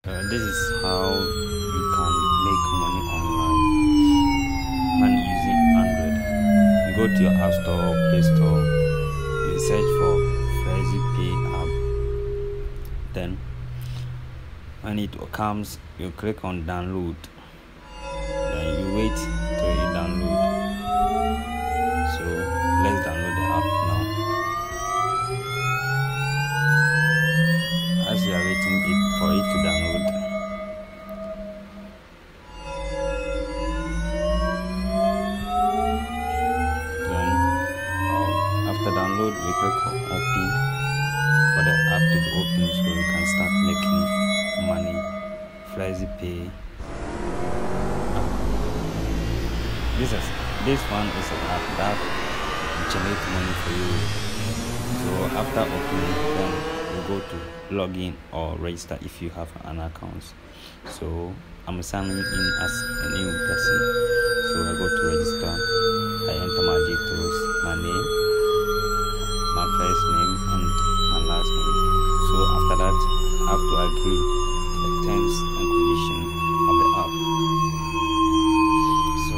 This is how you can make money online and using Android. You go to your App Store or Play Store, you search for FlexiPay app. Then when it comes, you click on download. Then you wait till it download. So let's download the app now. As you are waiting for it to download, then after download we click on open for the app to be open, so you can start making money. FlexiPay app. This one is an app that will generate money for you. So after opening, then you go to login or register if you have an account. So I'm signing in as a new person, so I go to register. I enter my details, my name, my first name and my last name. So after that, I have to agree to the terms and conditions of the app. So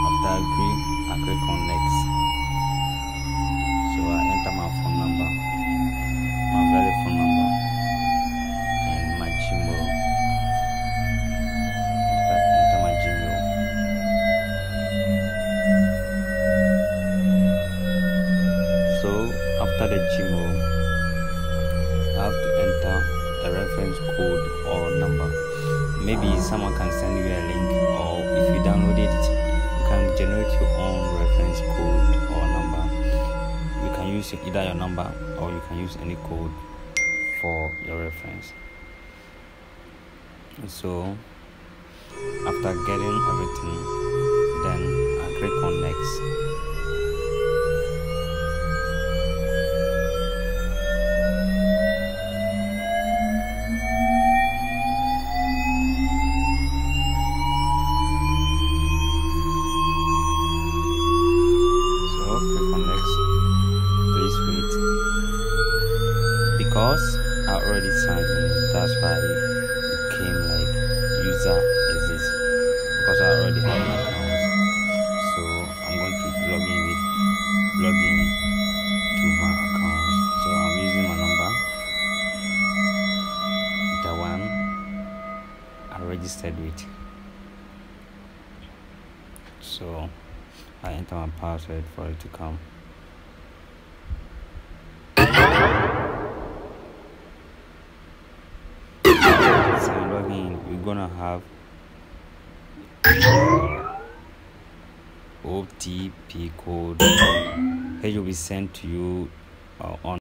after I agree, I click on next. So I enter my phone number, my valid phone number, and my Gmail. After I enter my Gmail, so after the Gmail, I have to enter a reference code or number. Maybe someone can send you a link, or if you downloaded it, you can generate your own reference code or number. You can use either your number or you can use any code for your reference. So after getting everything, then I click on next. Because I already signed in, that's why it came like user exists, because I already have an account. So I'm going to log in to my account. So I'm using my number, the one I registered with. So I enter my password for it to come. We're gonna have OTP code. It will be sent to you on